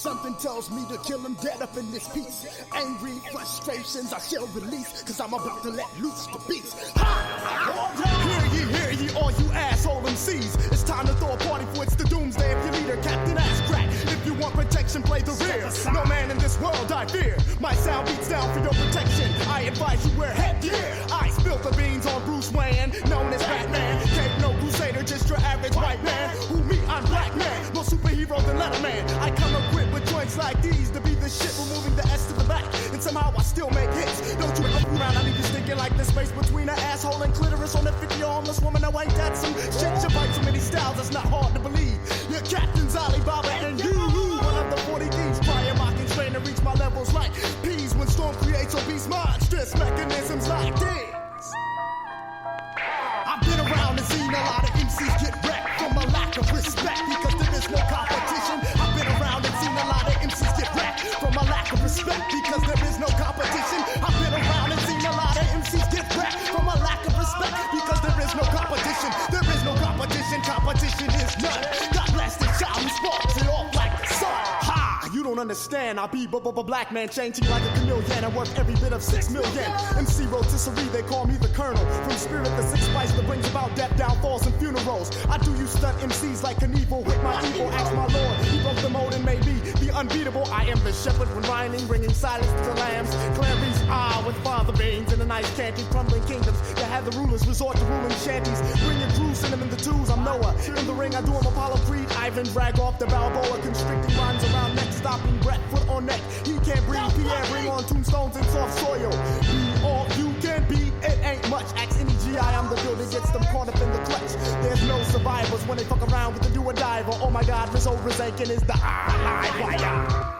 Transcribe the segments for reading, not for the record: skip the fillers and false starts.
Something tells me to kill him dead up in this piece. Angry frustrations I shall release, cause I'm about to let loose the beast. Ha! Hear ye, all you asshole MCs. It's time to throw a party for it's the doomsday of your leader, Captain Ass Crack. If you want protection, play the rear. No man in this world I fear. My sound beats down for your protection. I advise you wear headgear. I spill the beans on Bruce Wayne, known as Batman. Can't no crusader, just your average white man. Who me, I'm black man. More superhero than Letterman. I come equipped with joints like these to be the shit, removing the S to the back. And somehow I still make hits. Don't you ever around, I leave you stinking like the space between an asshole and clitoris on a 50-year homeless woman. Now ain't that some shit? You bite so many styles, it's not hard to believe. Your captain's Alibaba and you, one of the 40 thieves. Trying mocking, trying to reach my levels like peas when storm creates obese monstrous mechanisms like this. I've been around and seen a lot of MCs get wrecked from a lack of respect because there is no competition. I've been around and seen a lot of MCs get wrecked from a lack of respect because there is no competition. I've been around and seen a lot of MCs get wrecked from a lack of respect because there is no competition. There is no competition. Competition is none. God bless the child who sparks it off like the sun. Ha! You don't understand. I'll be black man changing like a chameleon. I'm worth every bit of 6 million. MC rotisserie, they call me the colonel. From spirit the six spice that brings about death, downfalls, and funerals. I do you stunt MCs like Knievel with my evil. Ask my lord, he broke the mold and made me the unbeatable. I am the shepherd when rhyming, bringing silence to the lambs. Clarice, with father beans in the nice candy, crumbling kingdoms. You have the rulers resort to ruling shanties. Bring your crew, send them in the twos. I'm Noah. In the ring, I do him Apollo Creed. Ivan drag off the Balboa, constricting rhymes around neck, stopping breath, foot on neck. He can't breathe. Pierre, bring on tombstones and soft soil. Be all you can be. It ain't much. Ask any GI, I'm the builder, gets them caught up in the clutch. There's no survivors when they fuck around with the do or diver. Oh my God, Rizzo Rizakin is the live wire.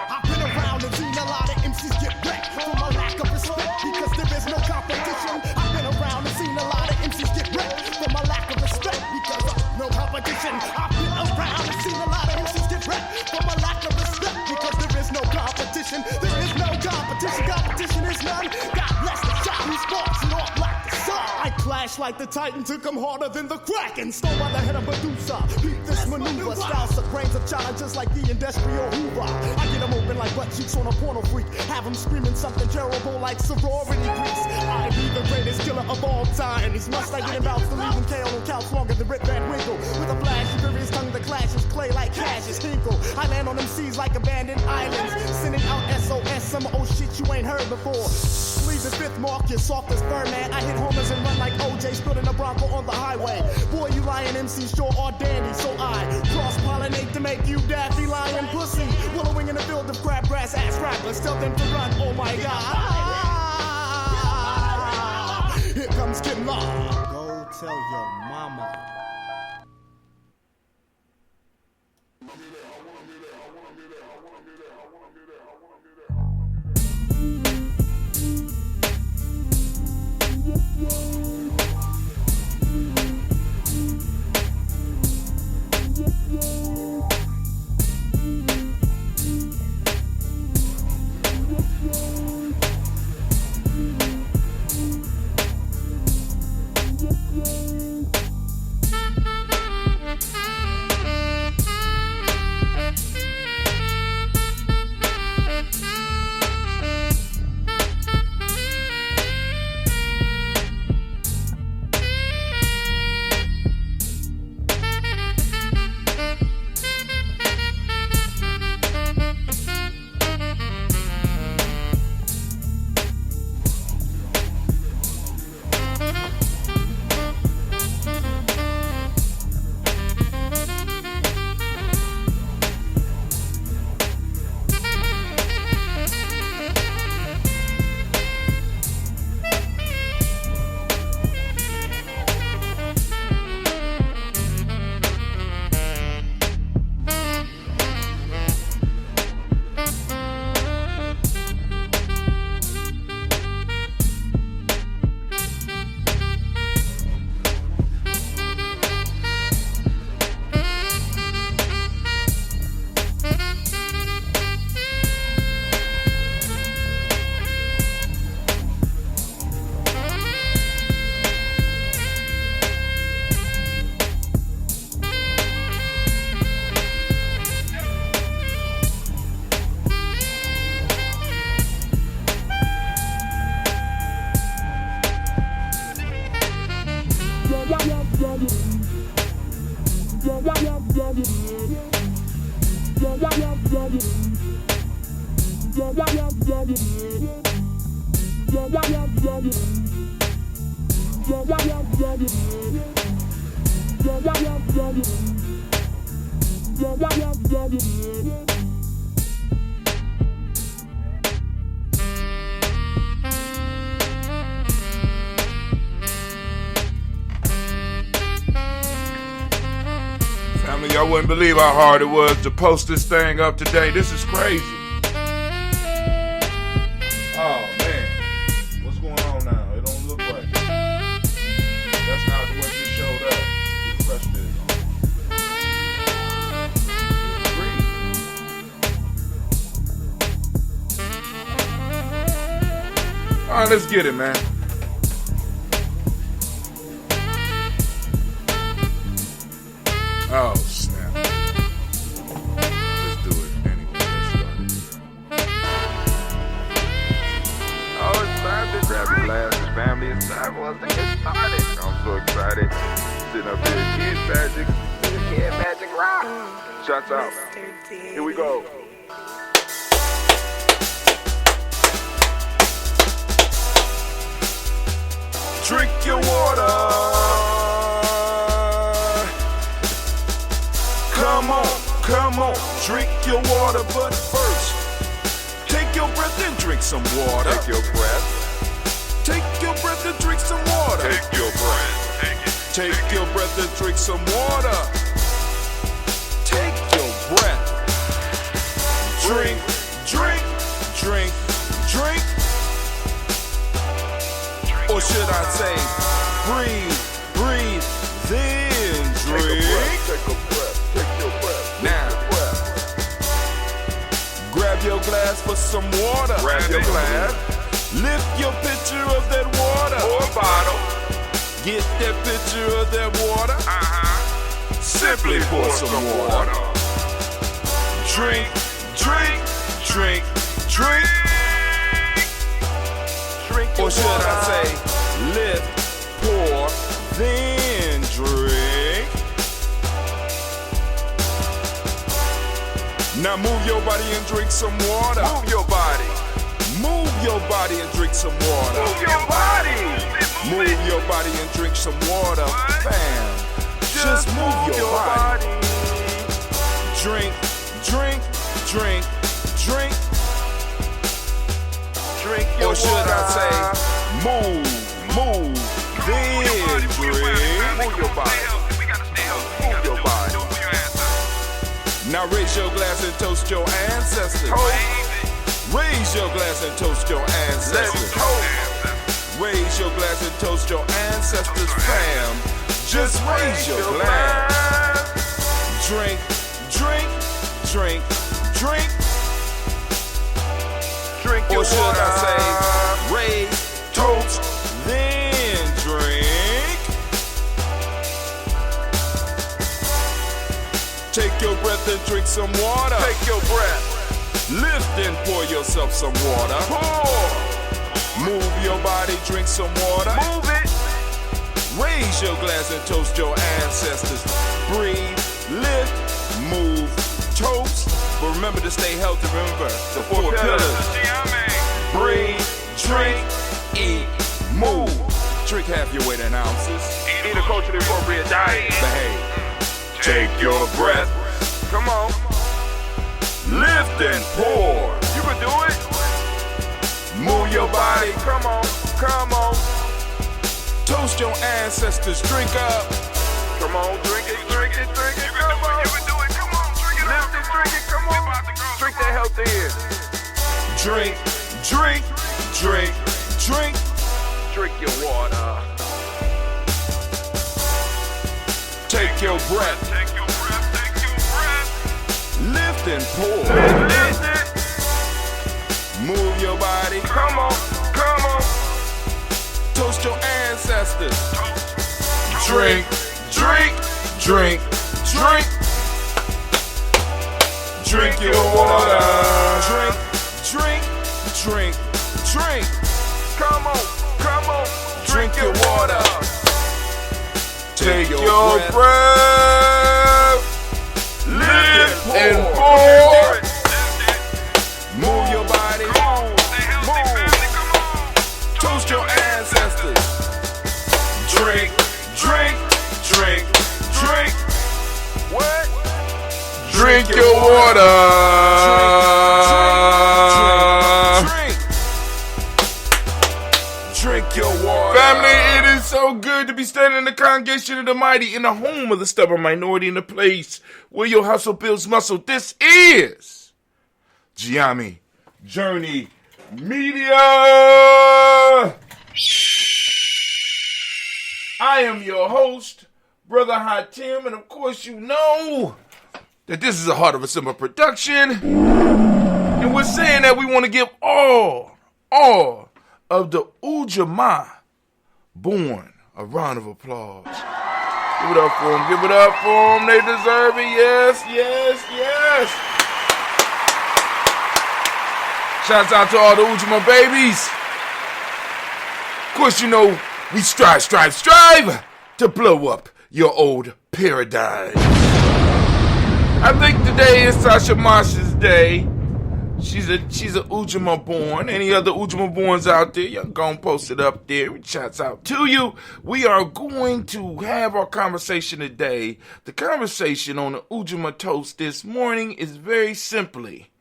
I've been around and seen a lot of MCs get wrecked from a lack of respect because there is no competition. I've been around and seen a lot of MCs get wrecked from a lack of respect because of no competition. I've been around and seen a lot of MCs get wrecked from a lack of respect because there is no competition. There is no competition. Competition is none. God bless the child who sparks it off like the sun. I clash like the Titan, took him harder than the Kraken. Stole by the head of Medusa. Beat this maneuver. Styles of brains of challenges like the industrial Hoover. I get them open like butt cheeks on a porno freak. Have them screaming something terrible like sorority grease. I be the greatest killer of all time. These must-I-get about to leave him KO on couch longer than Rip Van Winkle. With a flash of furious tongue that clashes clay like Cassius Hinkle. I land on them seas like abandoned islands. Sending out SOS, some old shit you ain't heard before. Leave the fifth mark, you're soft as Birdman. I hit homers and run like OJ, spilling a Bronco on the highway. Boy, you lying MCs sure are dandy, so I cross-pollinate to make you daffy lying pussy. Wallowing in a field of crabgrass ass rappers, tell them to run, oh my God. Tell your mama. Y'all wouldn't believe how hard it was to post this thing up today. This is crazy. Oh man, what's going on now? It don't look right. That's not what just showed up. Refresh this. All right, let's get it, man. Oh, snap. Let's do it anyway. Let's start it. Oh, it's time to grab your glasses, family. It's time for us to get started. I'm so excited. Sitting up here, Kid Magic Rock. Shots out. Here we go. Drink your water. Come on, drink your water, but first, take your breath and drink some water. Take your breath. Take your breath and drink some water. Take your breath. Take your breath and drink some water. Take your breath. Drink. Or should I say, breathe, then drink. Take a breath. Now, grab your glass for some water. Grab your glass. Lift your pitcher of that water. Or a bottle. Get that pitcher of that water. Simply pour some water. Drink. Or should I say, lift, pour, then drink. Now move your body and drink some water. Move your body. Move your body and drink some water. Move your body. Move your body and drink some water. Bam. Just move your body. Drink. Drink your Or should water. I say, move, then drink. toast your ancestors. Raise your glass and toast your ancestors. Raise your glass and toast your ancestors, fam. Just raise your glass. Drink, drink, drink, drink. Drink your water. Or should I say, raise, toast, then drink. Take your breath and drink some water. Take your breath. Lift and pour yourself some water. Pour. Move your body, drink some water. Move it. Raise your glass and toast your ancestors. Breathe, lift, move, toast. But remember to stay healthy. Remember the four pillars. Breathe, drink, eat, move. Drink half your weight in ounces. Eat a culturally appropriate diet. Behave. Take your breath. Come on. Lift and pour. You can do it. Move your body. Come on. Come on. Toast your ancestors. Drink up. Come on. Drink it. Drink it. Drink it. Come on. You can do it. Come on. Drink it. Lift it. Drink it. Come on. Drink that health in. Drink. Drink. Drink. Drink. Drink your water. Take your breath. Take your breath. Take your breath. Lift and pour. Lift it. Move your body. Come on. Come on. Toast your ancestors. Drink. Drink. Drink. Drink. Drink your water. Drink. Drink. Drink. Drink. Come on. Come on. Drink your water. Take your breath. Lift and pour. Move your body. Move. Toast your ancestors. Drink, drink, drink, drink. What? Drink your water. Drink your water. Family, it is so good to be standing in the congregation of the mighty, in the home of the stubborn minority, in the place where your hustle builds muscle. This is Gye-Nyame Journey Media. I am your host, Brother Hot Tim, and of course you know that this is a Heart of a Simple production, and we're saying that we want to give all of the Ujamaa born a round of applause. Give it up for them, give it up for them, they deserve it, yes, yes, yes. Shouts out to all the Ujamaa babies. Of course, you know, we strive to blow up your old paradigm. I think today is Tasha Marsha's day. She's a Ujamaa born. Any other Ujamaa borns out there, y'all gonna post it up there. Shouts out to you. We are going to have our conversation today. The conversation on the Ujamaa toast this morning is very simply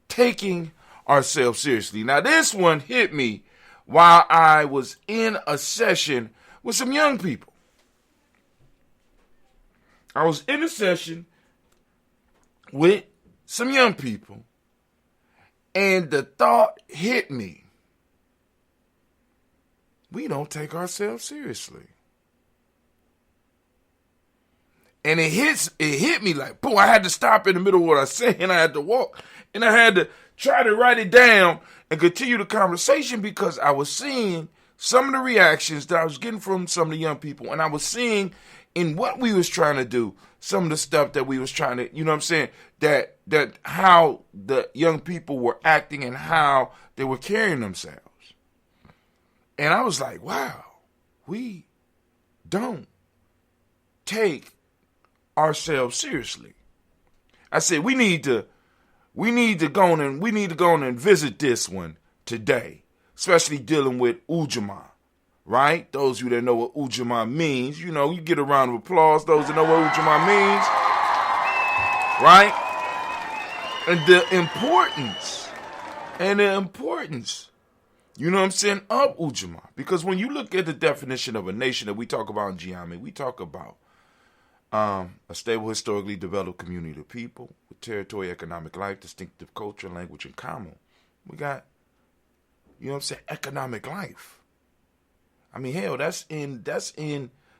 taking ourselves seriously. Now, this one hit me while I was in a session with some young people. I was in a session with some young people, and the thought hit me. We don't take ourselves seriously. And it hit me like, boom, I had to stop in the middle of what I said, and I had to walk, and I had to try to write it down and continue the conversation, because I was seeing some of the reactions that I was getting from some of the young people, and I was seeing in what we was trying to do, some of the stuff that we was trying to, you know what I'm saying, that how the young people were acting and how they were carrying themselves. And I was like, wow, we don't take ourselves seriously. I said, we need to go on and visit this one today, especially dealing with Ujamaa, right? Those of you that know what Ujamaa means, you know, you get a round of applause. Those that know what Ujamaa means, right? And the importance, you know what I'm saying, of Ujamaa. Because when you look at the definition of a nation that we talk about in Gye-Nyame, we talk about A stable, historically developed community of people with territory, economic life, distinctive culture, language, and common. We got, you know what I'm saying, economic life. I mean, hell, that's in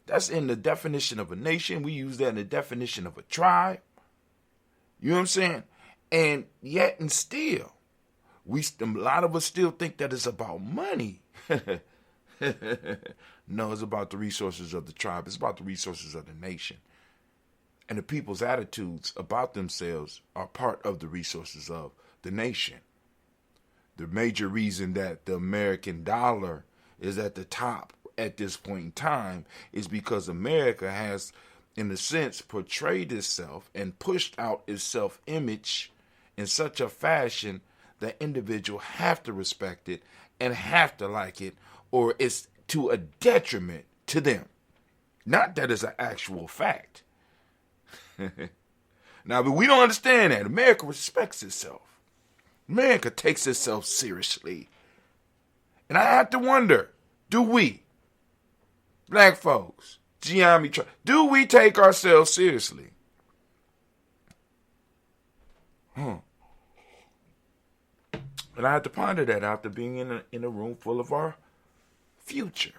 the definition of a nation. We use that in the definition of a tribe. You know what I'm saying? And yet and still, a lot of us still think that it's about money. No, it's about the resources of the tribe. It's about the resources of the nation. And the people's attitudes about themselves are part of the resources of the nation. The major reason that the American dollar is at the top at this point in time is because America has, in a sense, portrayed itself and pushed out its self-image in such a fashion that individuals have to respect it and have to like it, or it's to a detriment to them. Not that it's an actual fact. Now, but we don't understand that. America respects itself. America takes itself seriously. And I have to wonder, do we, black folks, Gye-Nyame, do we take ourselves seriously? And I had to ponder that after being in a room full of our future.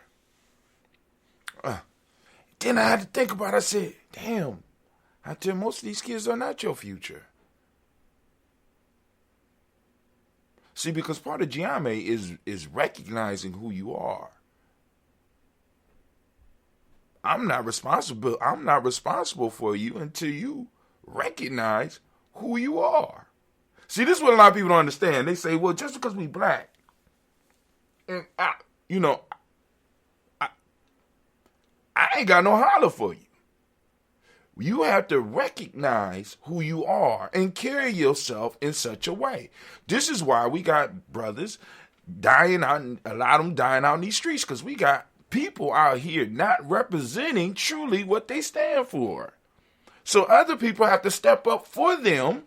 Then I had to think about it. I said, damn, I tell most of these kids are not your future. See, because part of Gye-Nyame is recognizing who you are. I'm not responsible for you until you recognize who you are. See, this is what a lot of people don't understand. They say, well, just because we black, and I ain't got no holler for you. You have to recognize who you are and carry yourself in such a way. This is why we got brothers dying out, and a lot of them dying out in these streets, because we got people out here not representing truly what they stand for. So other people have to step up for them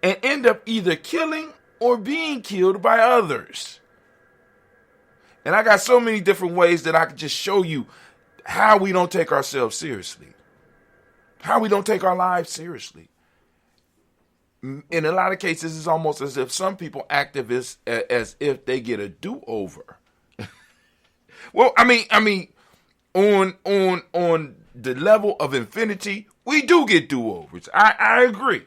and end up either killing or being killed by others. And I got so many different ways that I could just show you how we don't take ourselves seriously. How we don't take our lives seriously. In a lot of cases, it's almost as if some people act as if they get a do-over. Well, I mean, on the level of infinity, we do get do-overs. I agree.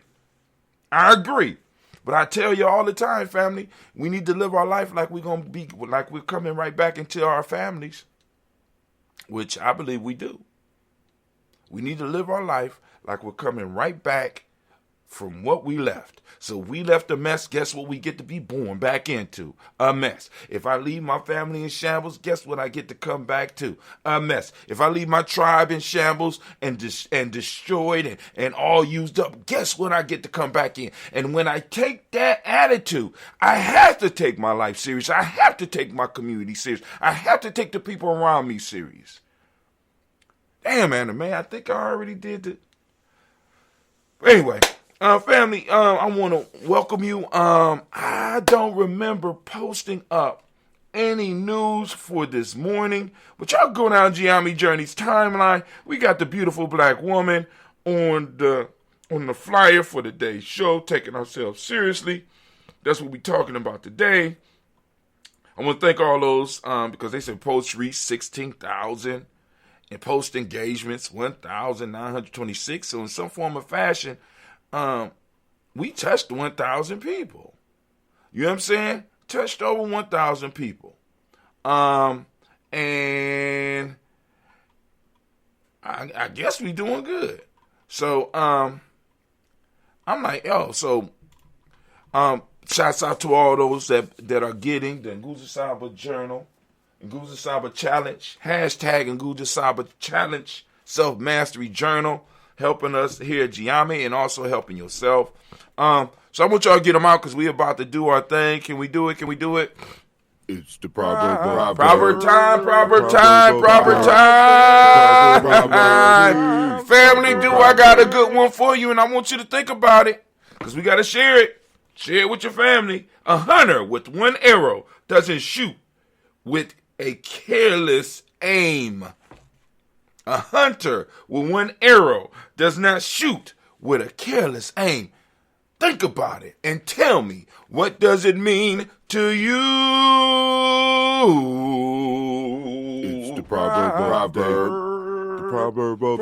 But I tell you all the time, family, we need to live our life like we're coming right back into our families, which I believe we do. We need to live our life like we're coming right back from what we left. So we left a mess. Guess what we get to be born back into? A mess. If I leave my family in shambles, guess what I get to come back to? A mess. If I leave my tribe in shambles and destroyed and all used up, guess what I get to come back in? And when I take that attitude, I have to take my life serious. I have to take my community serious. I have to take the people around me serious. Damn, man, I think I already did it. Anyway, family, I want to welcome you. I don't remember posting up any news for this morning, but y'all go down Gye-Nyame Journey's timeline. We got the beautiful black woman on the flyer for today's show, taking ourselves seriously. That's what we're talking about today. I want to thank all those because they said posts reached 16,000. And post engagements, 1,926. So in some form or fashion, we touched 1,000 people. You know what I'm saying? Touched over 1,000 people. And I guess we doing good. So I'm like, shouts out to all those that are getting the Nguza Saba Journal, Nguza Saba Challenge, hashtag Nguza Saba Challenge, Self-Mastery Journal, helping us here at Gye-Nyame and also helping yourself. So I want y'all to get them out because we about to do our thing. Can we do it? It's the proper time. Family, I got a good one for you, and I want you to think about it because we got to share it. Share it with your family. A hunter with one arrow doesn't shoot with a careless aim. A hunter with one arrow does not shoot with a careless aim. Think about it and tell me, what does it mean to you? It's the proverb. The proverb of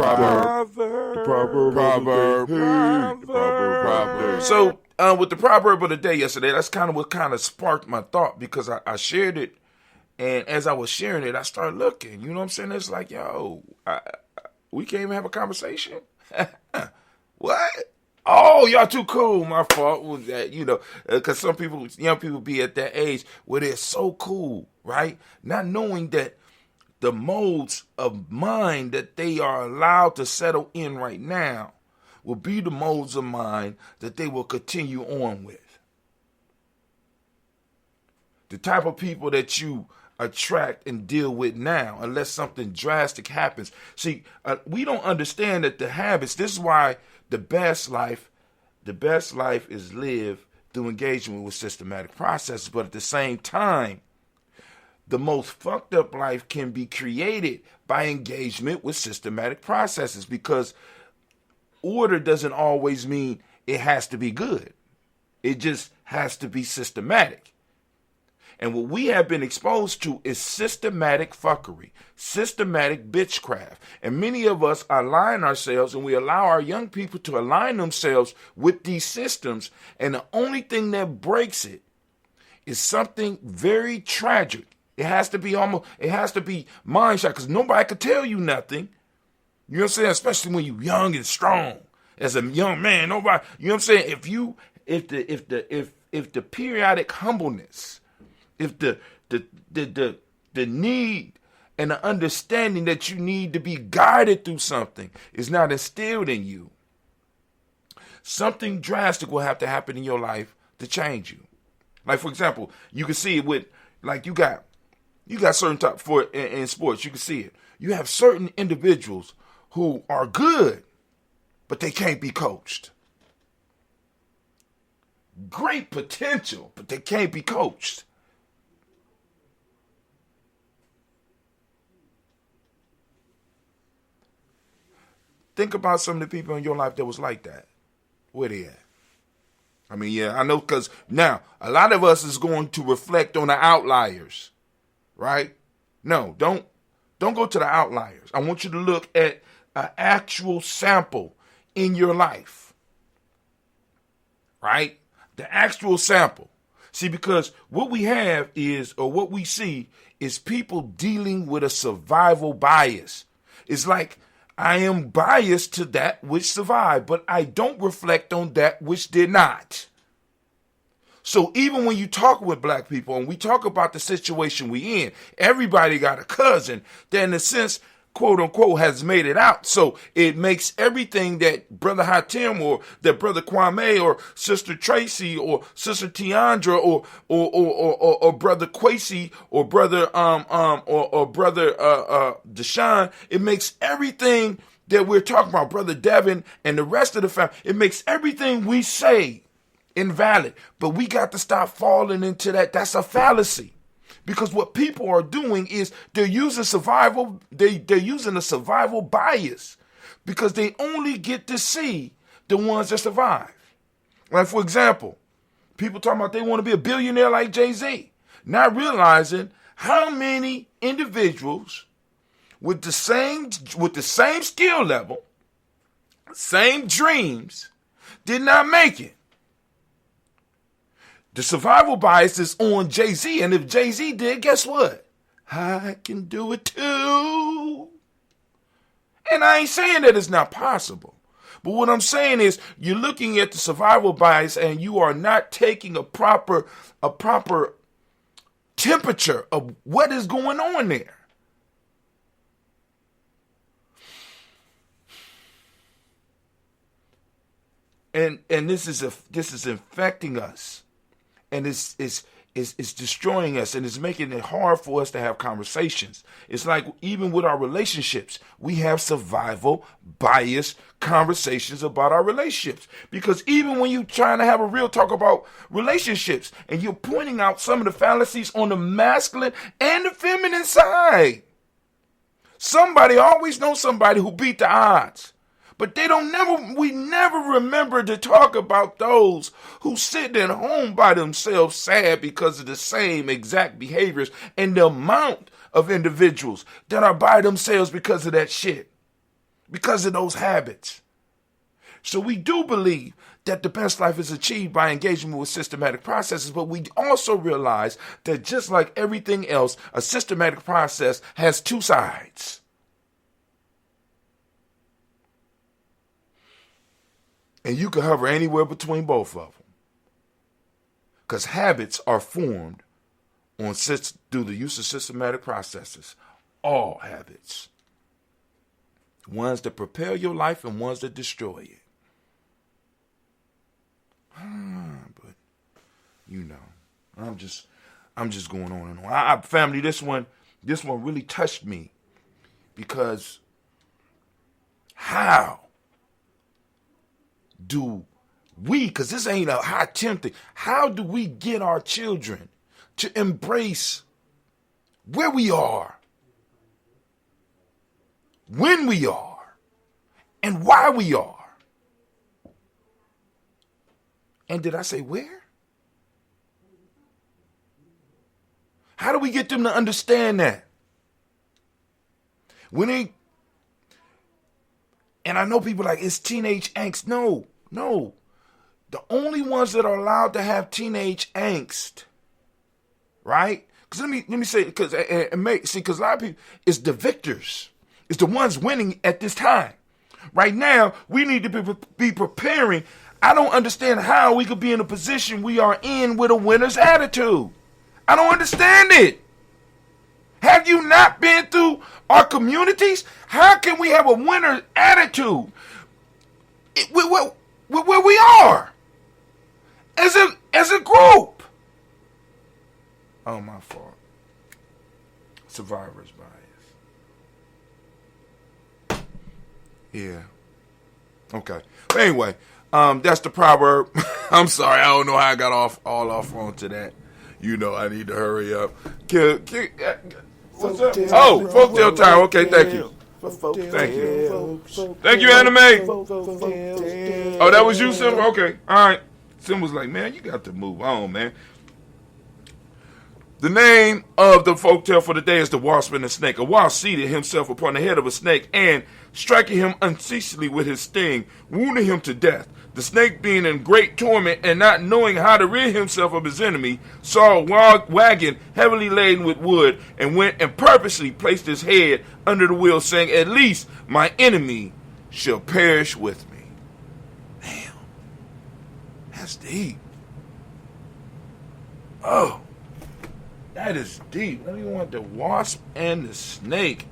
the proverb. So, with the proverb of the day yesterday, that's kind of what kind of sparked my thought, because I shared it, and as I was sharing it, I started looking. You know what I'm saying? It's like, yo, we can't even have a conversation. What? Oh, y'all too cool. My fault was that, because some people, young people, be at that age where they're so cool, right? Not knowing that the modes of mind that they are allowed to settle in right now will be the modes of mind that they will continue on with. The type of people that you attract and deal with now, unless something drastic happens. See, we don't understand that the habits, this is why the best life is lived through engagement with systematic processes. But at the same time, the most fucked up life can be created by engagement with systematic processes, because order doesn't always mean it has to be good. It just has to be systematic. And what we have been exposed to is systematic fuckery, systematic bitchcraft. And many of us align ourselves, and we allow our young people to align themselves with these systems. And the only thing that breaks it is something very tragic. It has to be mind shot, because nobody could tell you nothing. You know what I'm saying? Especially when you're young and strong. As a young man, nobody, you know what I'm saying? If the periodic humbleness, if the need and the understanding that you need to be guided through something is not instilled in you, something drastic will have to happen in your life to change you. Like, for example, you can see it with, like, you got certain type in sports, you can see it. You have certain individuals who are good, but they can't be coached. Great potential, but they can't be coached. Think about some of the people in your life that was like that. Where they at? I mean, yeah, I know, because now a lot of us is going to reflect on the outliers, right? No, don't go to the outliers. I want you to look at an actual sample in your life, right? The actual sample. See, because what we have is, or what we see is, people dealing with a survival bias. It's like, I am biased to that which survived, but I don't reflect on that which did not. So even when you talk with black people and we talk about the situation we in, everybody got a cousin that, in a sense, quote unquote, has made it out. So it makes everything that Brother Hatim or that Brother Kwame or Sister Tracy or Sister Tiandra or Brother Quasi or Brother or Brother Deshaun, it makes everything that we're talking about, Brother Devin and the rest of the family, it makes everything we say invalid. But we got to stop falling into that. That's a fallacy. Because what people are doing is they're using survival. They're using a survival bias, because they only get to see the ones that survive. Like, for example, people talking about they want to be a billionaire like Jay-Z, not realizing how many individuals with the same skill level, same dreams, did not make it. The survival bias is on Jay-Z, and if Jay-Z did, guess what? I can do it too. And I ain't saying that it's not possible. But what I'm saying is, you're looking at the survival bias and you are not taking a proper temperature of what is going on there. And this is infecting us. And it's destroying us, and it's making it hard for us to have conversations. It's like, even with our relationships, we have survival bias conversations about our relationships. Because even when you're trying to have a real talk about relationships, and you're pointing out some of the fallacies on the masculine and the feminine side, Somebody always knows somebody who beat the odds. But we never remember to talk about those who sit at home by themselves sad because of the same exact behaviors and the amount of individuals that are by themselves because of that shit, because of those habits. So we do believe that the best life is achieved by engagement with systematic processes, but we also realize that just like everything else, a systematic process has two sides. And you can hover anywhere between both of them. Because habits are formed through the use of systematic processes. All habits. Ones that propel your life and ones that destroy it. But, I'm just going on and on. Family, this one really touched me. Because how do we, because this ain't a high tempting, how do we get our children to embrace where we are, when we are, and why we are? And did I say where? How do we get them to understand that? And I know people like, it's teenage angst. No. The only ones that are allowed to have teenage angst, right? Because let me say, because a lot of people, it's the victors. It's the ones winning at this time. Right now, we need to be preparing. I don't understand how we could be in a position we are in with a winner's attitude. I don't understand it. Have you not been through our communities? How can we have a winner's attitude where we are as a group? Oh, my fault. Survivor's bias. Yeah. Okay. But anyway, that's the proverb. I'm sorry, I don't know how I got off onto that. I need to hurry up. What's up? Oh, folktale time. Okay, thank you. Thank you, Anime. Oh, that was you, Sim? Okay, all right. Sim was like, man, you got to move on, man. The name of the folktale for the day is The Wasp and the Snake. A wasp seated himself upon the head of a snake and, striking him unceasingly with his sting, wounded him to death. The snake, being in great torment and not knowing how to rid himself of his enemy, saw a wagon heavily laden with wood and went and purposely placed his head under the wheel, saying, at least my enemy shall perish with me. Damn. That's deep. Oh. That is deep. Let me want the wasp and the snake.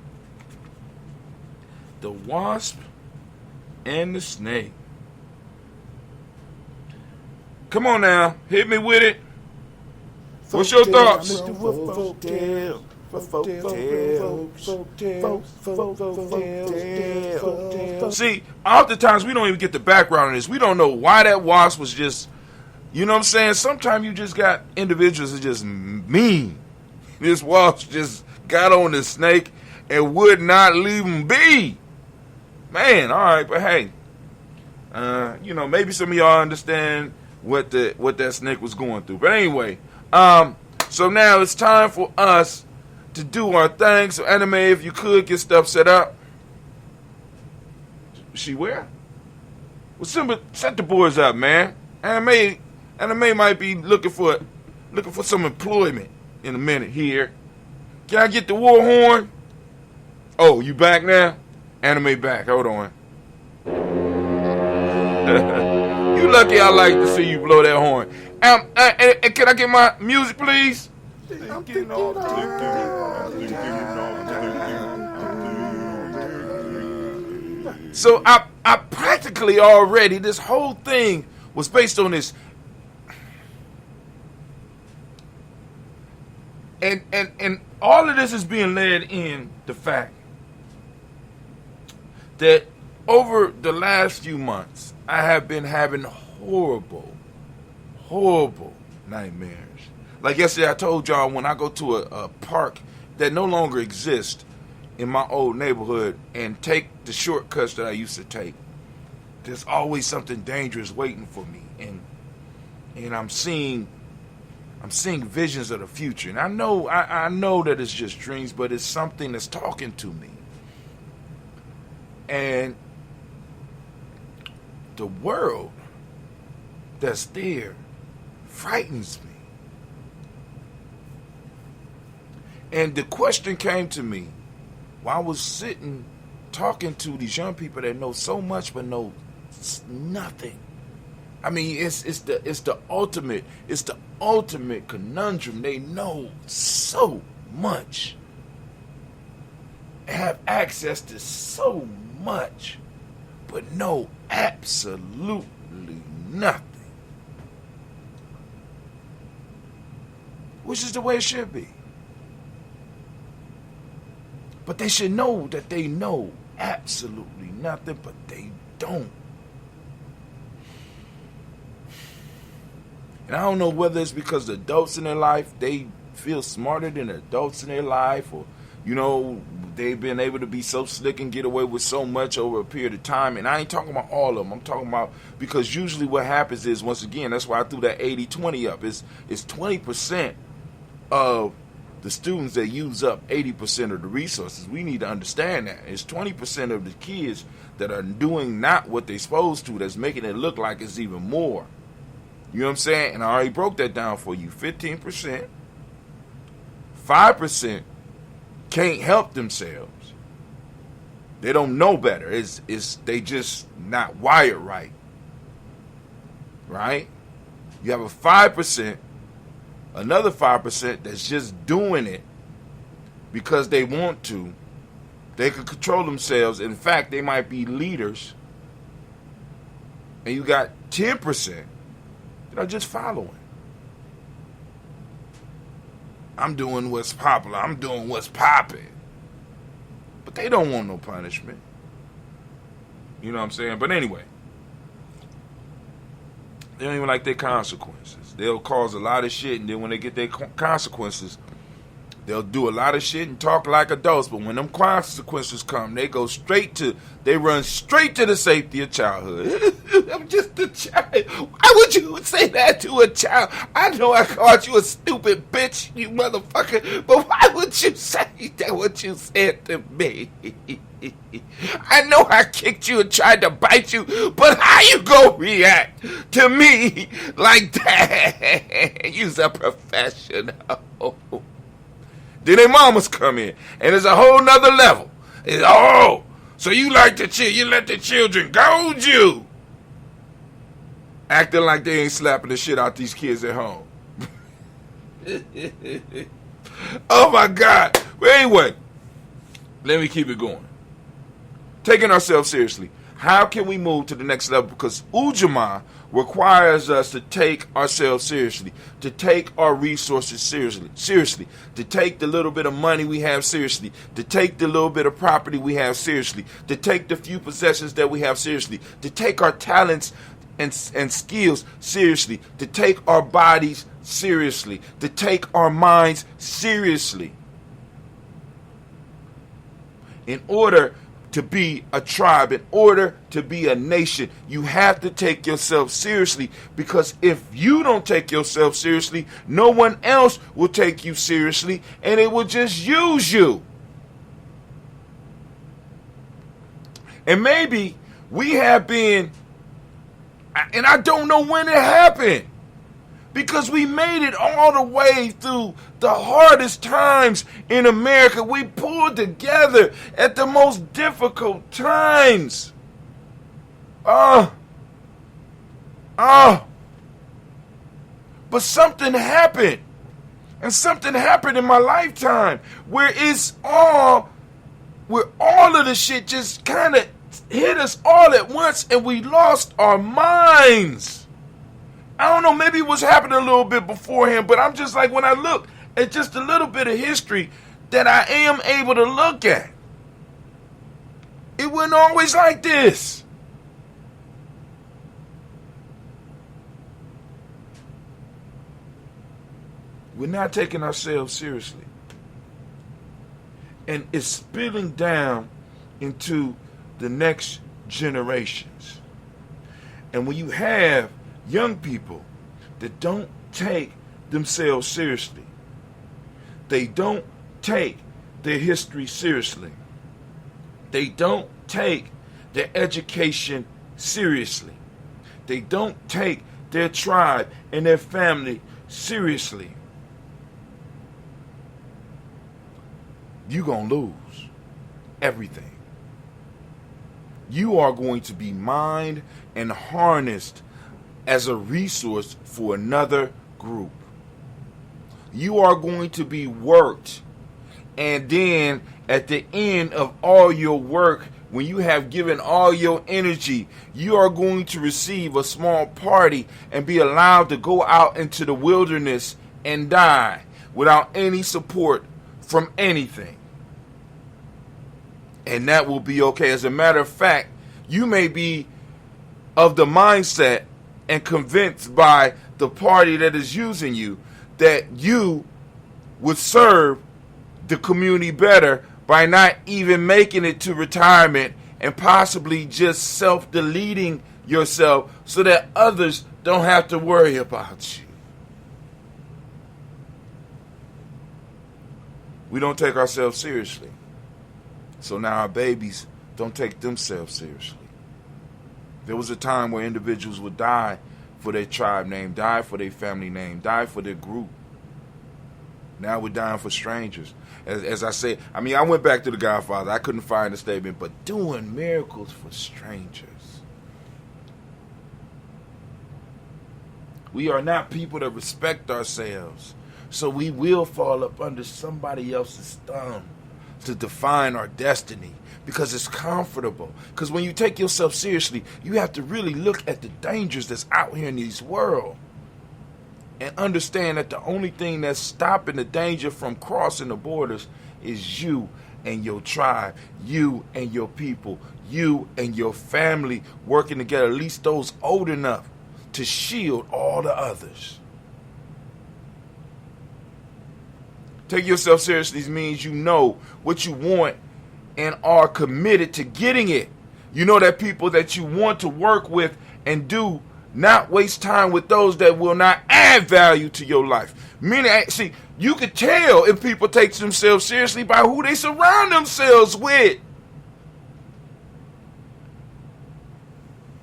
The wasp and the snake. Come on now. Hit me with it. What's your thoughts? See, oftentimes we don't even get the background on this. We don't know why that wasp was just, you know what I'm saying? Sometimes you just got individuals that just mean. This wasp just got on the snake and would not leave him be. Man, all right, but hey, maybe some of y'all understand what that snake was going through. But anyway, so now it's time for us to do our thing. So Anime, if you could get stuff set up. She where? Well, Simba, set the boards up, man. Anime might be looking for some employment in a minute here. Can I get the war horn? Oh, you back now? Anime back. Hold on. You lucky I like to see you blow that horn. And can I get my music, please? So I practically already, this whole thing was based on this. And all of this is being led in the fact that over the last few months, I have been having horrible nightmares. Like yesterday, I told y'all when I go to a park that no longer exists, in my old neighborhood and take the shortcuts that I used to take, there's always something dangerous waiting for me, and I'm seeing visions of the future, and I know that it's just dreams, but it's something that's talking to me, and the world that's there frightens me. And the question came to me while I was sitting talking to these young people that know so much but know nothing. I mean, it's the ultimate conundrum. They know so much, have access to so much, but know absolutely nothing. Which is the way it should be. But they should know that they know absolutely nothing, but they don't. And I don't know whether it's because the adults in their life, they feel smarter than the adults in their life, or, you know, they've been able to be so slick and get away with so much over a period of time. And I ain't talking about all of them. I'm talking about, because usually what happens is, once again, that's why I threw that 80-20 up. It's 20% of the students that use up 80% of the resources. We need to understand that. It's 20% of the kids that are doing not what they're supposed to that's making it look like it's even more. You know what I'm saying? And I already broke that down for you. 15%, 5% can't help themselves. They don't know better. They just not wired right. Right? You have a 5%, another 5% that's just doing it because they want to. They can control themselves. In fact, they might be leaders. And you got 10% that are just following. I'm doing what's popular. I'm doing what's popping. But they don't want no punishment. You know what I'm saying? But anyway, they don't even like their consequences. They'll cause a lot of shit, and then when they get their consequences, they'll do a lot of shit and talk like adults. But when them consequences come, they run straight to the safety of childhood. I'm just a child. Why would you say that to a child? I know I called you a stupid bitch, you motherfucker, but why would you say that what you said to me? I know I kicked you and tried to bite you, but how you gonna react to me like that? You's a professional. Then their mamas come in, and it's a whole nother level. So you like the you let the children goad you. Acting like they ain't slapping the shit out these kids at home. Oh my God. But anyway, let me keep it going. Taking ourselves seriously. How can we move to the next level? Because Ujamaa requires us to take ourselves seriously, to take our resources seriously, to take the little bit of money we have seriously, to take the little bit of property we have seriously, to take the few possessions that we have seriously, to take our talents and skills seriously, to take our bodies seriously, to take our minds seriously. In order to be a tribe, in order to be a nation, you have to take yourself seriously, because if you don't take yourself seriously, no one else will take you seriously, and it will just use you. And maybe we have been, and I don't know when it happened, because we made it all the way through the hardest times in America. We pulled together at the most difficult times. But something happened. And something happened in my lifetime where all of the shit just kind of hit us all at once, and we lost our minds. I don't know, maybe it was happening a little bit beforehand, but I'm just like, when I look at just a little bit of history that I am able to look at, it wasn't always like this. We're not taking ourselves seriously. and it's spilling down into the next generations. And when you have young people that don't take themselves seriously, they don't take their history seriously, they don't take their education seriously, they don't take their tribe and their family seriously, you're going to lose everything. You are going to be mined and harnessed as a resource for another group. You are going to be worked, and then at the end of all your work, when you have given all your energy, you are going to receive a small party and be allowed to go out into the wilderness and die without any support from anything. And that will be okay. As a matter of fact, you may be of the mindset and convinced by the party that is using you that you would serve the community better by not even making it to retirement and possibly just self-deleting yourself so that others don't have to worry about you. We don't take ourselves seriously. So now our babies don't take themselves seriously. There was a time where individuals would die for their tribe name, die for their family name, die for their group. Now we're dying for strangers. As I said, I went back to The Godfather. I couldn't find a statement, but doing miracles for strangers. We are not people that respect ourselves, so we will fall up under somebody else's thumb to define our destiny because it's comfortable. Because when you take yourself seriously, you have to really look at the dangers that's out here in this world and understand that the only thing that's stopping the danger from crossing the borders is you and your tribe, you and your people, you and your family working together, at least those old enough to shield all the others. Take yourself seriously means you know what you want and are committed to getting it. You know that people that you want to work with and do not waste time with those that will not add value to your life. Meaning, see, you can tell if people take themselves seriously by who they surround themselves with.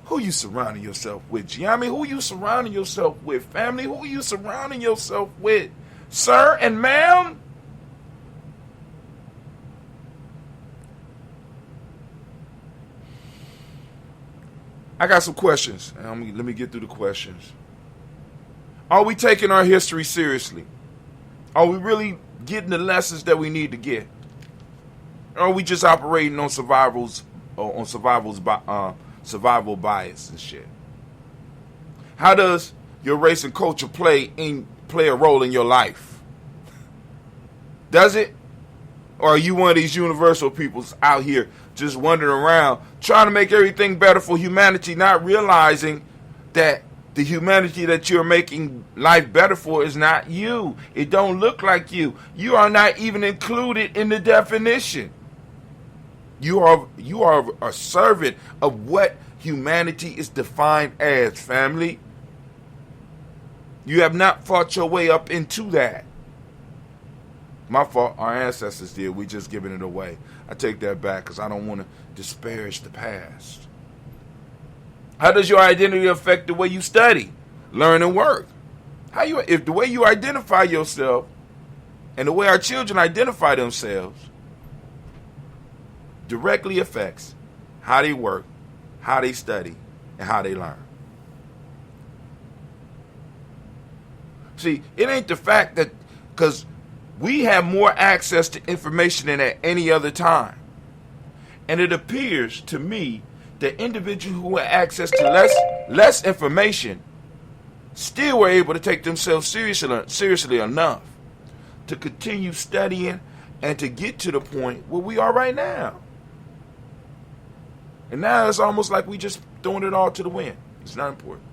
Who you surrounding yourself with, Gye-Nyame? Who you surrounding yourself with, family? Who you surrounding yourself with, sir and ma'am? I got some questions. Let me get through the questions. Are we taking our history seriously? Are we really getting the lessons that we need to get? Or are we just operating on survival bias and shit? How does your race and culture play a role in your life? Does it? Or are you one of these universal peoples out here just wandering around trying to make everything better for humanity, not realizing that the humanity that you're making life better for is not you? It don't look like you. You are not even included in the definition. You are a servant of what humanity is defined as, family. You have not fought your way up into that. My fault, our ancestors did. We just giving it away. I take that back because I don't want to disparage the past. How does your identity affect the way you study, learn, and work? If the way you identify yourself and the way our children identify themselves directly affects how they work, how they study, and how they learn. See, it ain't the fact that, because we have more access to information than at any other time. And it appears to me that individuals who have access to less information still were able to take themselves seriously enough to continue studying and to get to the point where we are right now. And now it's almost like we just throwing it all to the wind. It's not important.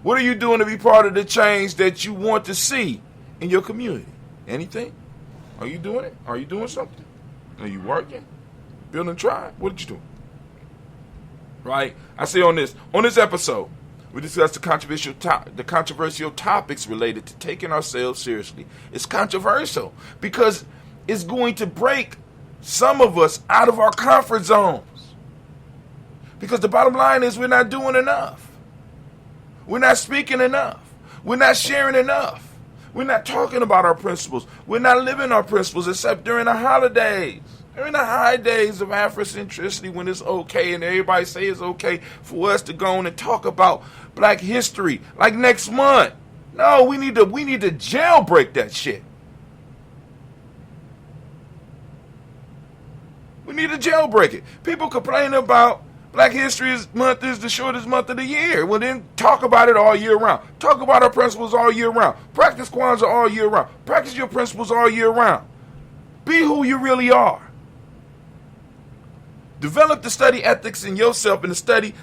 What are you doing to be part of the change that you want to see in your community, Anything? Are you doing it? Are you doing something? Are you working? Building a tribe? What did you do? Right? I say on this episode, we discuss the controversial topics related to taking ourselves seriously. It's controversial because it's going to break some of us out of our comfort zones. Because the bottom line is we're not doing enough. We're not speaking enough. We're not sharing enough. We're not talking about our principles. We're not living our principles except during the holidays. During the high days of Afrocentricity when it's okay and everybody say it's okay for us to go on and talk about black history like next month. No, we need to jailbreak that shit. We need to jailbreak it. People complain about Black History Month is the shortest month of the year. Well, then talk about it all year round. Talk about our principles all year round. Practice Kwanzaa all year round. Practice your principles all year round. Be who you really are. Develop the study ethics in yourself and the study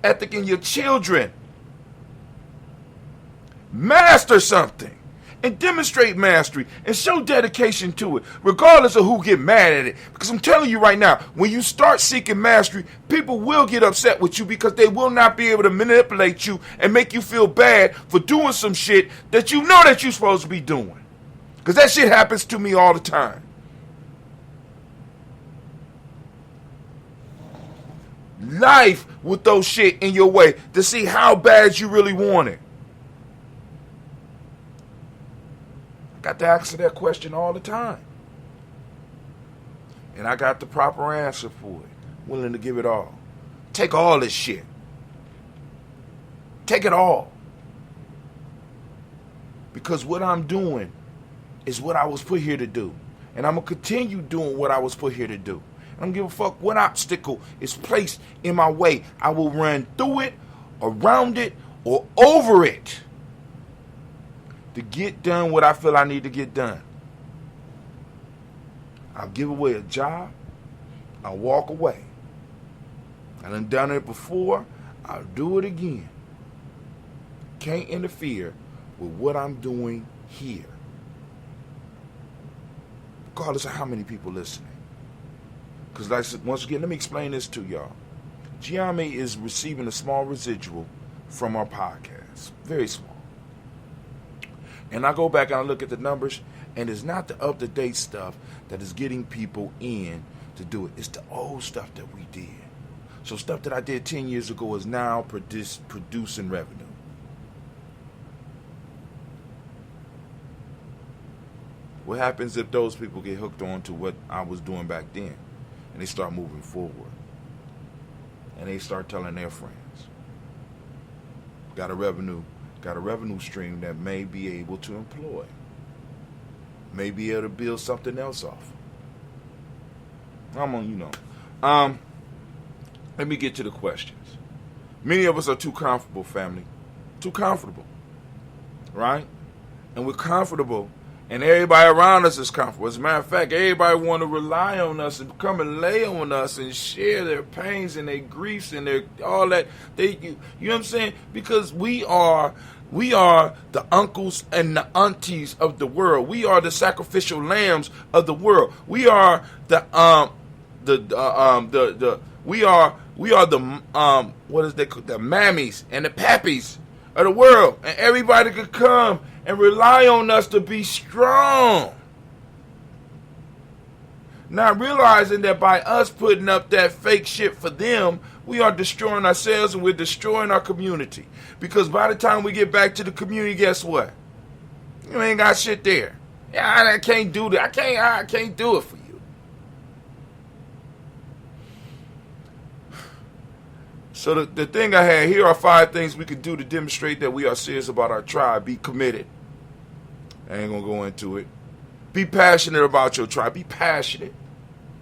ethic in your children. Master something and demonstrate mastery and show dedication to it, regardless of who get mad at it. Because I'm telling you right now, when you start seeking mastery, people will get upset with you because they will not be able to manipulate you and make you feel bad for doing some shit that you know that you're supposed to be doing. Because that shit happens to me all the time. Life with those shit in your way to see how bad you really want it. I got to answer that question all the time. And I got the proper answer for it. Willing to give it all. Take all this shit. Take it all. Because what I'm doing is what I was put here to do. And I'm going to continue doing what I was put here to do. I don't give a fuck what obstacle is placed in my way. I will run through it, around it, or over it to get done what I feel I need to get done. I'll give away a job. I'll walk away. I done it before. I'll do it again. Can't interfere with what I'm doing here. Regardless of how many people listening. Because once again, let me explain this to y'all. Gye-Nyame is receiving a small residual from our podcast. Very small. And I go back and I look at the numbers, and it's not the up-to-date stuff that is getting people in to do it. It's the old stuff that we did. So stuff that I did 10 years ago is now producing revenue. What happens if those people get hooked on to what I was doing back then? And they start moving forward. And they start telling their friends. Got a revenue stream that may be able to employ. May be able to build something else off. Let me get to the questions. Many of us are too comfortable, family. Too comfortable. Right? And we're comfortable. And everybody around us is comfortable. As a matter of fact, everybody want to rely on us and come and lay on us and share their pains and their griefs and their all that. You know what I'm saying? Because we are the uncles and the aunties of the world. We are the sacrificial lambs of the world. We are the mammies and the pappies of the world, and everybody could come and rely on us to be strong. Not realizing that by us putting up that fake shit for them, we are destroying ourselves and we're destroying our community. Because by the time we get back to the community, guess what? You ain't got shit there. Yeah, I can't do that. I can't do it for you. So the thing I had here are 5 things we could do to demonstrate that we are serious about our tribe. Be committed. I ain't going to go into it. Be passionate about your tribe. Be passionate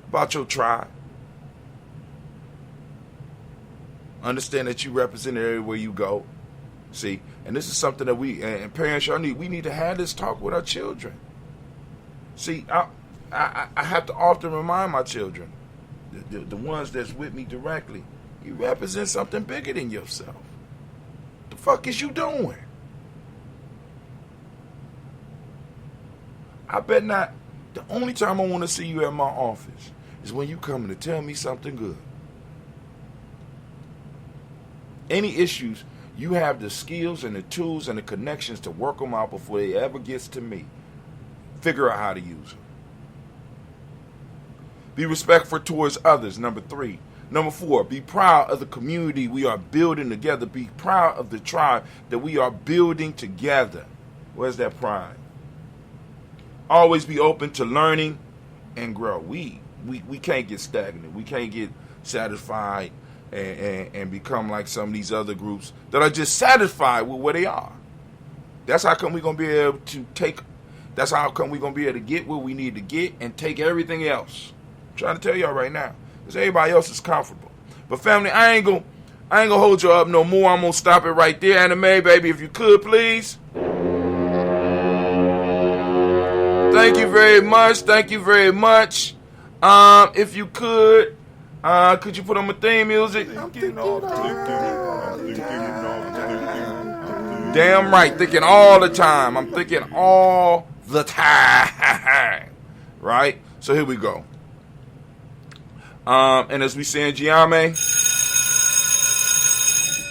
about your tribe. Understand that you represent it everywhere you go. See, and this is something that we, and parents, we need to have this talk with our children. See, I have to often remind my children, the ones that's with me directly, you represent something bigger than yourself. The fuck is you doing? I bet not. The only time I want to see you at my office is when you coming to tell me something good. Any issues, you have the skills and the tools and the connections to work them out before it ever gets to me. Figure out how to use them. Be respectful towards others, number 3. Number 4, be proud of the community we are building together. Be proud of the tribe that we are building together. Where's that pride? Always be open to learning and grow. We can't get stagnant. We can't get satisfied and become like some of these other groups that are just satisfied with where they are. That's how come we're going to be able to take, that's how come we're going to be able to get where we need to get and take everything else. I'm trying to tell y'all right now, because everybody else is comfortable. But family, I ain't gonna hold you up no more. I'm going to stop it right there. Anime, baby, if you could, please. Thank you very much. Thank you very much. If you could you put on my theme music? I'm getting off. Damn right, thinking all the time. I'm thinking all the time. Right? So here we go. And as we say in Gye-Nyame,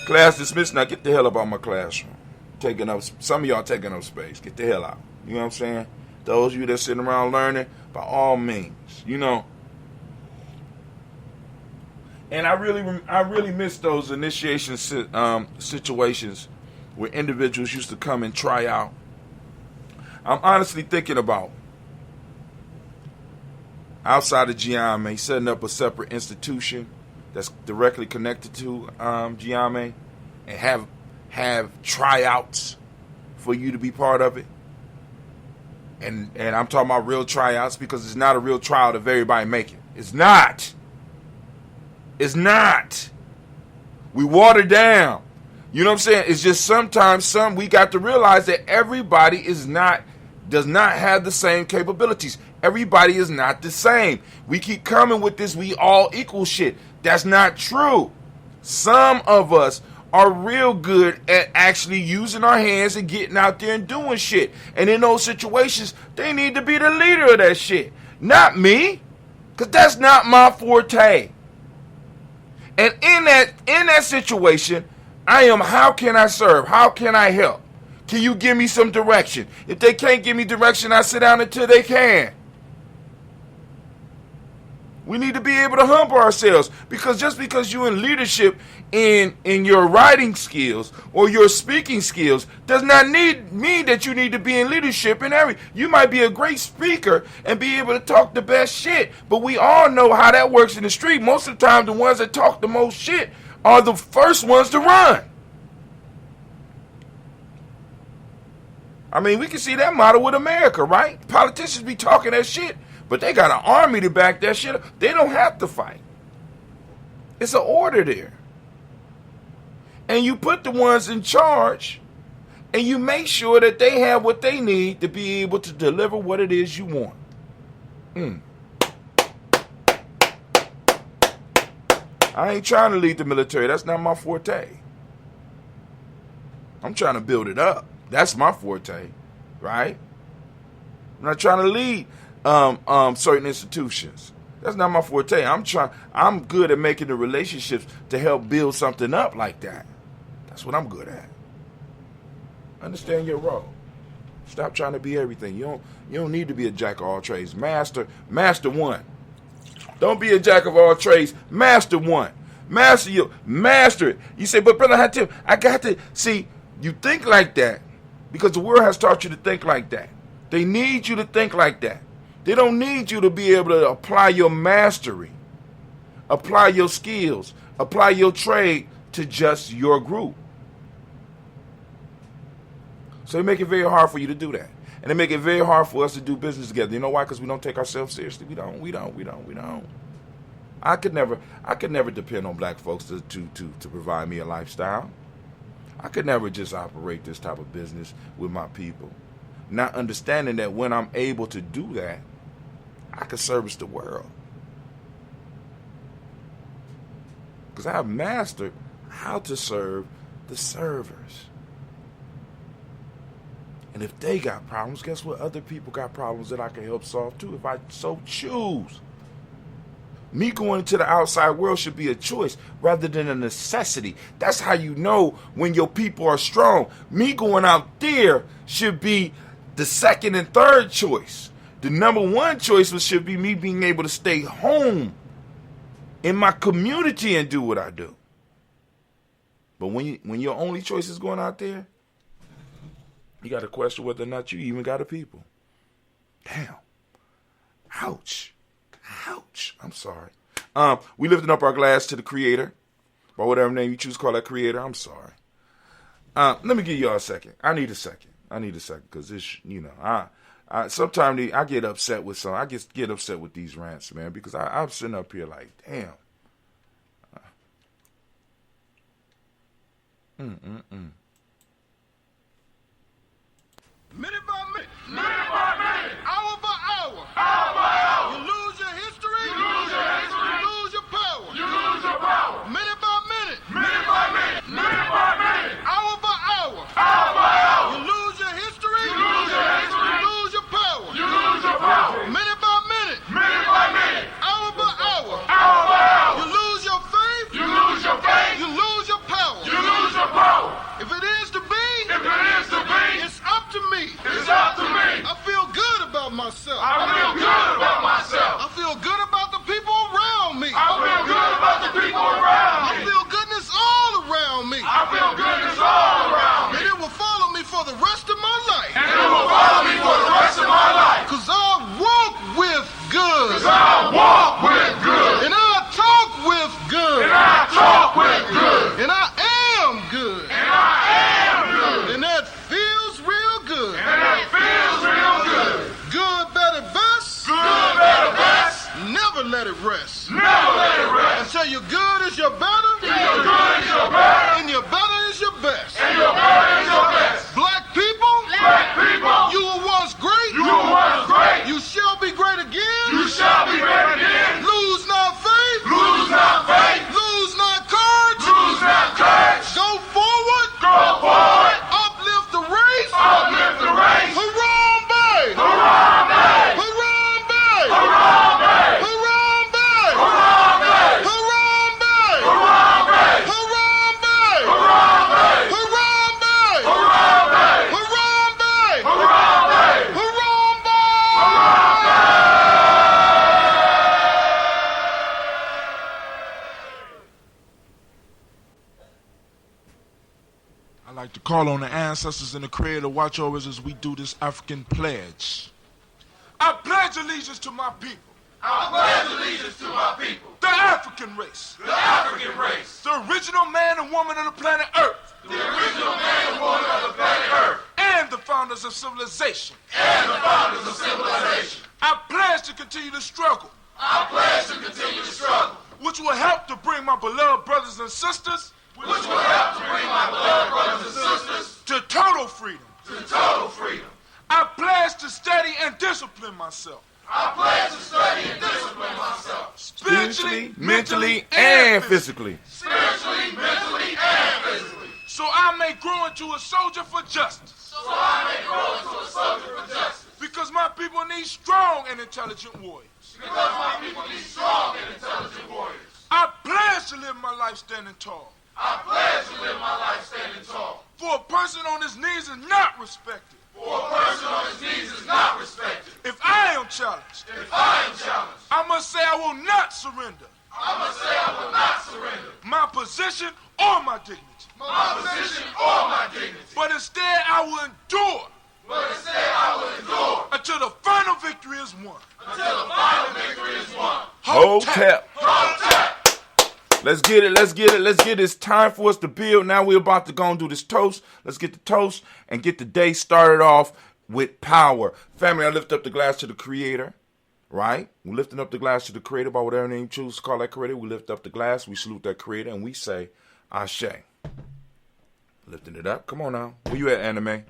class dismissed. Now get the hell up out my classroom. Taking up, some of y'all taking up space. Get the hell out. You know what I'm saying? Those of you that sitting around learning, by all means, you know. And I really miss those initiation situations where individuals used to come and try out. I'm honestly thinking about, outside of Gye-Nyame, setting up a separate institution that's directly connected to Gye-Nyame and have tryouts for you to be part of it. And I'm talking about real tryouts, because it's not a real tryout if everybody make it. It's not. It's not. We water down. You know what I'm saying? It's just sometimes we got to realize that everybody does not have the same capabilities. Everybody is not the same. We keep coming with this we all equal shit. That's not true. Some of us are real good at actually using our hands and getting out there and doing shit. And in those situations, they need to be the leader of that shit. Not me. Because that's not my forte. And in that situation, I am, how can I serve? How can I help? Can you give me some direction? If they can't give me direction, I sit down until they can. We need to be able to humble ourselves, because just because you're in leadership in your writing skills or your speaking skills does not mean that you need to be in leadership in every. You might be a great speaker and be able to talk the best shit, but we all know how that works in the street. Most of the time, the ones that talk the most shit are the first ones to run. I mean, we can see that model with America, right? Politicians be talking that shit, but they got an army to back that shit up. They don't have to fight. It's an order there. And you put the ones in charge, and you make sure that they have what they need to be able to deliver what it is you want. I ain't trying to lead the military. That's not my forte. I'm trying to build it up. That's my forte, right? I'm not trying to lead certain institutions. That's not my forte. I'm good at making the relationships to help build something up like that. That's what I'm good at. Understand your role. Stop trying to be everything. You don't need to be a jack of all trades. Master one. Don't be a jack of all trades. Master one. Master it. You say, but brother Hatim, I got to see. You think like that because the world has taught you to think like that. They need you to think like that. They don't need you to be able to apply your mastery, apply your skills, apply your trade to just your group. So they make it very hard for you to do that. And they make it very hard for us to do business together. You know why? Because we don't take ourselves seriously. We don't. I could never depend on black folks to provide me a lifestyle. I could never just operate this type of business with my people. Not understanding that when I'm able to do that, I can service the world. Because I have mastered how to serve the servers. And if they got problems, guess what? Other people got problems that I can help solve too if I so choose. Me going into the outside world should be a choice rather than a necessity. That's how you know when your people are strong. Me going out there should be the second and third choice. The number one choice should be me being able to stay home in my community and do what I do. But when your only choice is going out there, you got to question whether or not you even got a people. Damn. Ouch. Ouch. I'm sorry. We lifting up our glass to the Creator, by whatever name you choose to call that Creator. I'm sorry. Let me give y'all a second. I need a second because this, I sometimes I get upset with some. I get upset with these rants, man, because I'm sitting up here like, damn. Minute by minute. Minute by minute. Hour by hour. Hour by hour. You lose your history. You lose your history. You lose your power. You lose your power. Minute by minute. Minute by minute. Minute by minute. Hour by hour. Hour by hour. You lose your history. You lose your history. You lose your power. You lose your power. Minute by minute. Minute by minute. Hour by hour. Hour by hour. You lose your faith. You lose your faith. You lose your power. You lose your power. If it is to be. If it is to be. It's up to me. It's up to me. I feel good about myself. I feel good about myself. I feel good about the people around me. I feel good about the people around me. I feel goodness all around me. I feel goodness all around me. And it will follow me for the rest of my life. And it will follow me for the rest of my life. Cause I walk with good. Cause I walk with good. And I talk with good. And I talk with good. And I am good. And I am good. And that feels real good. And that feels real good. Good, better, best. Good, better, best. Never let it rest. Never let it rest. Until your good is your better. Until your good is your better. And your better is your best. And your better is your best. Black people. Black people. You were once great. You were once great. You shall be great again. You shall be great again. Lose not faith. Lose not faith. Lose not courage. Lose not courage. Go forward. Go forward. Uplift the race. Uplift the race. Harambe. Harambe. Harambe. Harambe. Harambe. Harambe. Harambe. Harambe. Harambe. Harambe. Harambe. Harambe. Harambe. Harambe. Harambe. I like to call on the ancestors and the Creator to watch over us as we do this African pledge. I pledge allegiance to my people. I pledge allegiance to my people. The African race. The African race. The original man and woman of the planet Earth. The original man and woman of the planet Earth. And the founders of civilization. And the founders of civilization. I pledge to continue to struggle. I pledge to continue to struggle. Which will help to bring my beloved brothers and sisters. Which will help to bring my beloved brothers and sisters. To total freedom. To total freedom. I pledge to study and discipline myself. I pledge to study and discipline myself. Spiritually, mentally, and physically. Spiritually, mentally, and physically. So I may grow into a soldier for justice. So I may grow into a soldier for justice. Because my people need strong and intelligent warriors. Because my people need strong and intelligent warriors. I pledge to live my life standing tall. I pledge to live my life standing tall. For a person on his knees is not respected. For a person on his knees is not respected. If I am challenged, if I am challenged, I must say I will not surrender. I must say I will not surrender. My position or my dignity. My position or my dignity. But instead I will endure. But instead I will endure. Until the final victory is won. Until the final victory is won. Hotep. Hotep. Let's get it, let's get it, let's get it. It's time for us to build. Now we're about to go and do this toast. Let's get the toast and get the day started off with power. Family, I lift up the glass to the Creator, right? We're lifting up the glass to the Creator by whatever name you choose to call that Creator. We lift up the glass, we salute that Creator, and we say, Ashe. Lifting it up. Come on now. Where you at, Anime?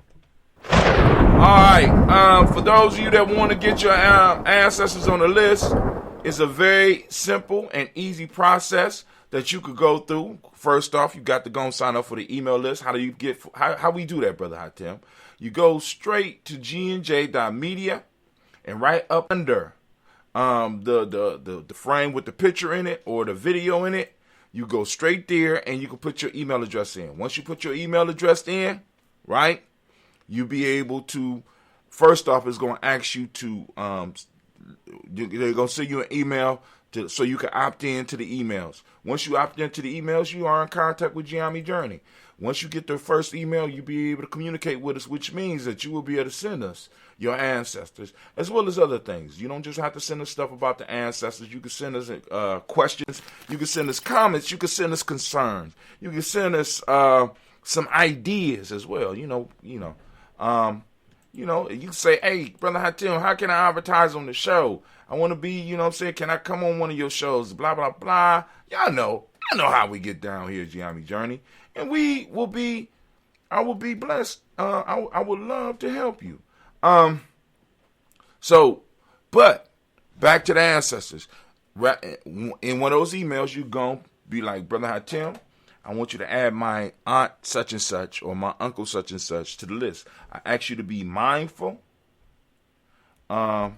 Alright, for those of you that want to get your ancestors on the list, it's a very simple and easy process that you could go through. First off, you got to go and sign up for the email list. How do you get? How we do that, Brother Hatem? you go straight to gnj.media, and right up under the frame with the picture in it or the video in it, you go straight there and you can put your email address in. Once you put your email address in, right, you'll be able to, first off, it's going to ask you to, they're going to send you an email so you can opt in to the emails. Once you opt into the emails, you are in contact with Gye-Nyame Journey. Once you get the first email, you'll be able to communicate with us, which means that you will be able to send us your ancestors, as well as other things. You don't just have to send us stuff about the ancestors. You can send us questions. You can send us comments. You can send us concerns. You can send us some ideas as well. You can say, hey, Brother Hatim, how can I advertise on the show? I want to be, can I come on one of your shows? Blah, blah, blah. Y'all know how we get down here at Gye-Nyame Journey. And I will be blessed. I would love to help you. But back to the ancestors. In one of those emails, you're going to be like, Brother Hatim, I want you to add my aunt such and such or my uncle such and such to the list. I ask you to be mindful. I'll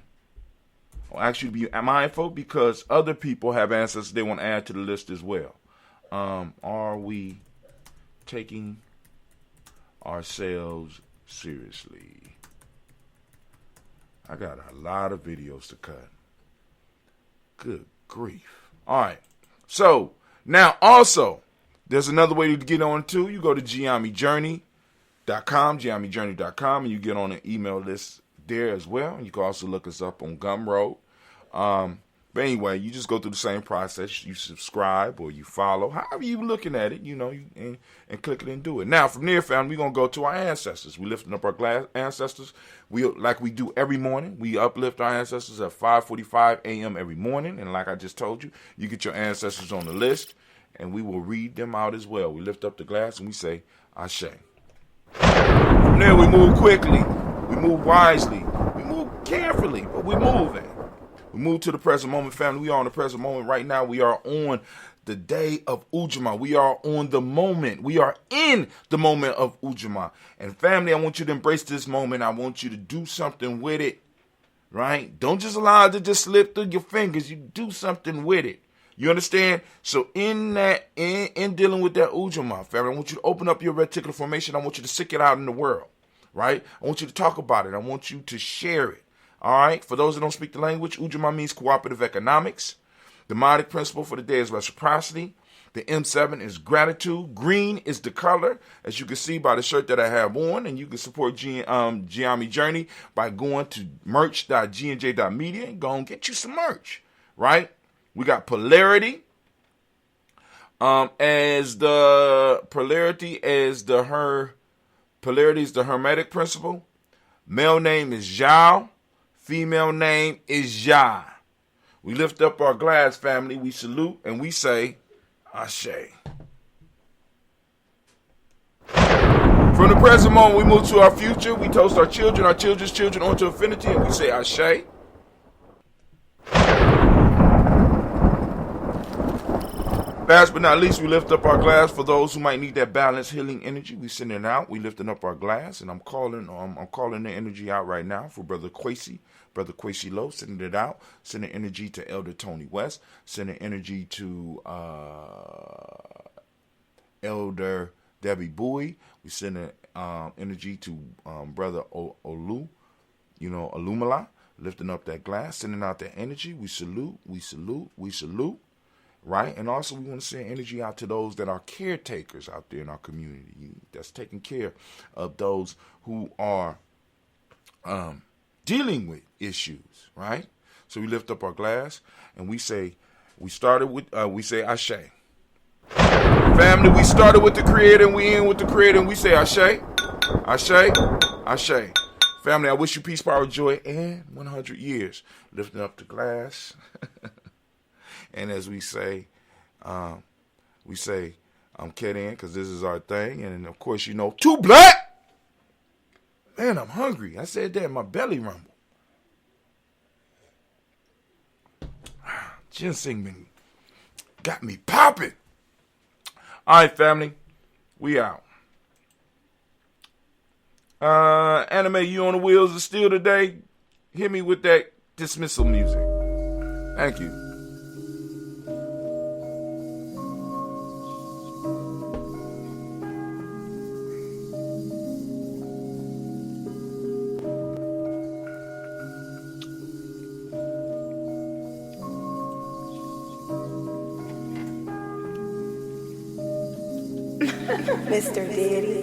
ask you to be mindful because other people have ancestors they want to add to the list as well. Are we taking ourselves seriously? I got a lot of videos to cut. Good grief. All right. So now also, there's another way to get on too. You go to gyeyamejourney.com, and you get on an email list there as well. You can also look us up on Gumroad. But anyway, you just go through the same process. You subscribe or you follow, however you looking at it, and click it and do it. Now, from there, family, we're going to go to our ancestors. We're lifting up our ancestors. Like we do every morning, we uplift our ancestors at 5:45 a.m. every morning. And like I just told you, you get your ancestors on the list, and we will read them out as well. We lift up the glass and we say, Ashe. From there, we move quickly. We move wisely. We move carefully, but we're moving. We move to the present moment, family. We are in the present moment right now. We are on the day of Ujamaa. We are on the moment. We are in the moment of Ujamaa. And family, I want you to embrace this moment. I want you to do something with it, right? Don't just allow it to just slip through your fingers. You do something with it. You understand? So in dealing with that Ujamaa, family, I want you to open up your reticular formation. I want you to stick it out in the world, right? I want you to talk about it. I want you to share it. All right. For those that don't speak the language, Ujamaa means cooperative economics. The Modic principle for the day is reciprocity. The M7 is gratitude. Green is the color, as you can see by the shirt that I have on. And you can support Gye-Nyame Journey by going to merch.gnj.media and go and get you some merch. Right? We got polarity as the hermetic principle. Male name is Zhao. Female name is Ya. We lift up our glass, family. We salute and we say, Ashe. From the present moment, we move to our future. We toast our children's children onto infinity, and we say, Ashe. Last but not least, we lift up our glass for those who might need that balanced healing energy. We send it out. We lifting up our glass, and I'm calling the energy out right now for Brother Kwesi Lowe, sending it out. Sending energy to Elder Tony West. Sending energy to Elder Debbie Bowie. We sending energy to Brother Olu, Alumala. Lifting up that glass, sending out that energy. We salute. Right? And also we want to send energy out to those that are caretakers out there in our community that's taking care of those who are dealing with issues, right? So we lift up our glass and we say Ashe. Family, we started with the Creator and we end with the Creator and we say Ashe, Ashe, Ashe. Family, I wish you peace, power, joy, and 100 years. Lifting up the glass. And as we say, I'm kidding because this is our thing. And of course, too black. Man, I'm hungry. I said that, my belly rumble. Ginseng got me popping. All right, family, we out. Anime, you on the wheels of steel today? Hit me with that dismissal music. Thank you. Mr. Daddy.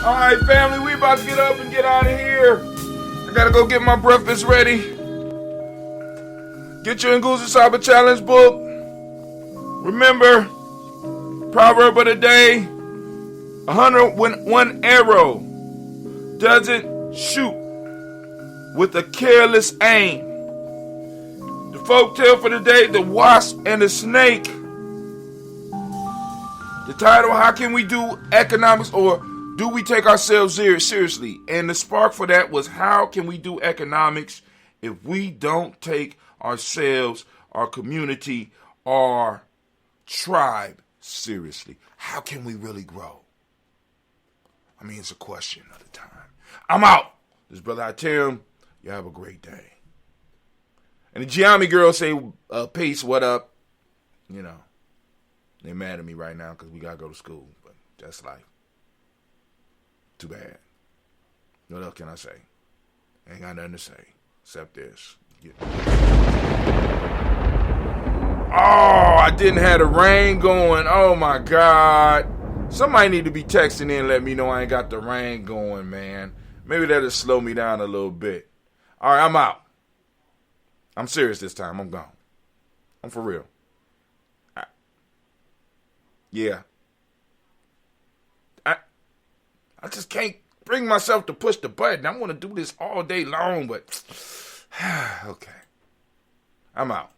All right, family, we about to get up and get out of here. I gotta go get my breakfast ready. Get your Nguzi Saba Challenge book. Remember, proverb of the day: a hunter with one arrow doesn't shoot with a careless aim. The folk tale for the day: the wasp and the snake. The title, how can we do economics, or do we take ourselves seriously? And the spark for that was, how can we do economics if we don't take ourselves, our community, our tribe seriously? How can we really grow? I mean, it's a question of the time. I'm out. This is Brother Tim. You have a great day. And the Gye-Nyame girls say, peace, what up? You know, they're mad at me right now because we got to go to school. But that's life. Too bad. What else can I say? Ain't got nothing to say except this. Oh, I didn't have the rain going. Oh, my God. Somebody need to be texting in and let me know I ain't got the rain going, man. Maybe that'll slow me down a little bit. All right, I'm out. I'm serious this time. I'm gone. I'm for real. Yeah. I just can't bring myself to push the button. I want to do this all day long, but okay. I'm out.